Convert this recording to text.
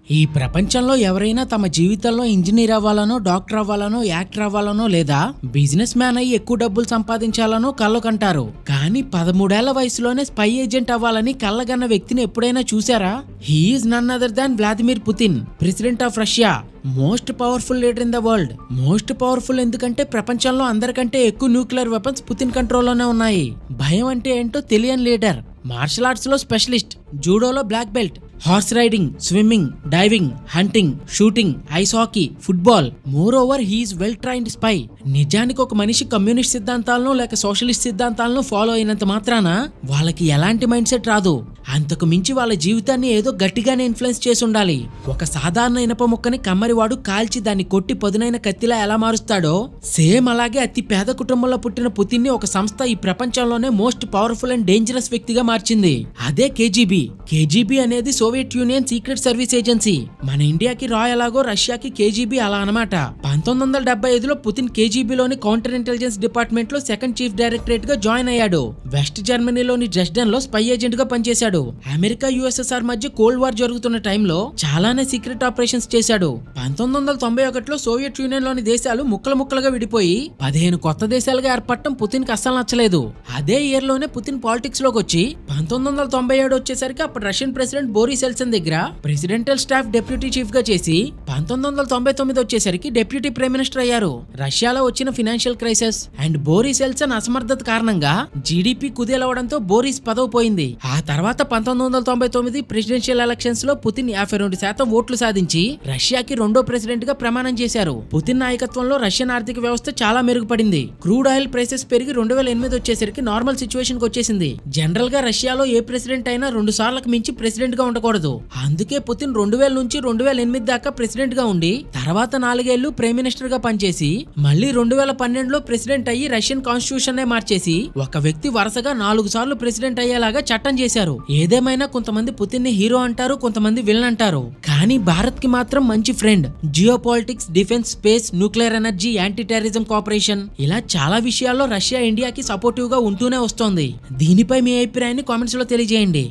ఈ ప్రపంచంలో ఎవరైనా తమ జీవితంలో ఇంజనీర్ అవ్వాలనో, డాక్టర్ అవ్వాలనో, యాక్టర్ అవ్వాలనో లేదా బిజినెస్ మ్యాన్ అయ్యి ఎక్కువ డబ్బులు సంపాదించాలనో కళ్ళు కంటారు. కానీ 13 ఏళ్ల వయసులోనే స్పై ఏజెంట్ అవ్వాలని కళ్ళగన్న వ్యక్తిని ఎప్పుడైనా చూసారా? He is none other than Vladimir Putin, president of Russia. Most powerful leader in the world. Most powerful ఎందుకంటే ప్రపంచంలో అందరికంటే ఎక్కువ న్యూక్లియర్ వెపన్స్ పుతిన్ కంట్రోల్లోనే ఉన్నాయి. భయం అంటే ఏంటో తెలియని లీడర్. మార్షల్ ఆర్ట్స్ లో స్పెషలిస్ట్, జూడోలో black belt, horse riding, swimming, diving, hunting, shooting, ice hockey, football. Moreover he is well trained spy. నిజానికి ఒక మనిషి కమ్యూనిస్ట్ సిద్ధాంతాలను లేక సోషలిస్ట్ సిద్ధాంతాలను ఫాలో అయినంత మాత్రాన వాళ్ళకి ఎలాంటి మైండ్ సెట్ రాదు. అంతకు మించి వాళ్ళ జీవితాన్ని ఏదో గట్టిగానే ఇన్ఫ్లుయెన్స్ చేసి ఉండాలి. ఒక సాధారణ ఇనప ముక్కని కమ్మరివాడు కాల్చి దాన్ని కొట్టి పదునైన కత్తిలా ఎలా మారుస్తాడో సేమ్ అలాగే అతి పేద కుటుంబంలో పుట్టిన పుతిన్ ని ఒక సంస్థ ఈ ప్రపంచంలోనే మోస్ట్ పవర్ఫుల్ అండ్ డేంజరస్ వ్యక్తిగా మార్చింది. అదే కేజీబీ. కేజీబీ అనేది Soviet union secret service agency. మన ఇండియాకి రా ఎలాగో రష్యాకి కేజీబీ అలా అన్నమాట. 1975లో పుతిన్ కేజీబీలోని కౌంటర్ ఇంటెలిజెన్స్ డిపార్ట్మెంట్ లో సెకండ్ చీఫ్ డైరెక్టరేట్ గా జాయిన్ అయ్యాడు. వెస్ట్ జర్మనీలోని డ్రెస్డెన్ లో స్పై ఏజెంట్ గా పనిచేశాడు. అమెరికా యుఎస్ఎస్ఆర్ మధ్య కోల్డ్ వార్ జరుగుతున్న టైంలో చాలానే సీక్రెట్ ఆపరేషన్స్ చేశాడు. 1991లో సోవియట్ యూనియన్ లోని దేశాలు ముక్కలు ముక్కలుగా విడిపోయి 15 కొత్త దేశాలుగా ఏర్పడటం పుతిన్ కి అస్సలు నచ్చలేదు. అదే ఇయర్ లోనే పుతిన్ పాలిటిక్స్ లోకి వచ్చి 1997 వచ్చేసరికి అప్పుడు రష్యన్ ప్రెసిడెంట్ బోరిస్ ఎల్సన్ దగ్గర ప్రెసిడెంటల్ స్టాఫ్ డెప్యూటీ చీఫ్ గా చేసి 1999 వచ్చేసరికి డెప్యూటీ ప్రైమ్ మినిస్టర్ అయ్యారు. రష్యాలో వచ్చిన ఫినాన్షియల్ క్రైసిస్ అండ్ బోరిస్ ఎల్సన్ అసమర్థత కారణంగా జీడీపీ కుదేలవడంతో బోరిస్ పదవి పోయింది. ఆ తర్వాత 1999 ప్రెసిడెన్షియల్ ఎలక్షన్స్ లో పుతిన్ 52% ఓట్లు సాధించి రష్యాకి రెండో ప్రెసిడెంట్ గా ప్రమాణం చేశారు. పుతిన్ నాయకత్వంలో రష్యన్ ఆర్థిక వ్యవస్థ చాలా మెరుగుపడింది. క్రూడ్ ఆయిల్ ప్రైసెస్ పెరిగి 2008 వచ్చేసరికి నార్మల్ సిచ్యువేషన్ కి వచ్చేసింది. జనరల్ గా రష్యాలో ఏ ప్రెసిడెంట్ అయినా 2 సార్లకు మించి ప్రెసిడెంట్ గా ఉండకూడదు. అందుకే పుతిన్ 2000 నుంచి 2008 దాకా ప్రెసిడెంట్ గా ఉండి తర్వాత 4 ఏళ్లు ప్రైమ్ మినిస్టర్ గా పనిచేసి మళ్ళీ 2012లో ప్రెసిడెంట్ అయ్యి రష్యన్ కాన్స్టిట్యూషన్ నే మార్చేసి ఒక వ్యక్తి వరుసగా 4 సార్లు ప్రెసిడెంట్ అయ్యేలాగా చట్టం చేశారు. ఏదేమైనా కొంతమంది పుతిన్ ని హీరో అంటారు, కొంతమంది విలన్ అంటారు. కానీ భారత్ కి మాత్రం మంచి friend. Geo politics, defence, space, nuclear energy, anti terrorism cooperation ఇలా చాలా విషయాల్లో రష్యా ఇండియాకి సపోర్టివ్ గా ఉంటూనే వస్తోంది. దీనిపై మీ అభిప్రాయాన్ని కామెంట్స్ లో తెలియజేయండి.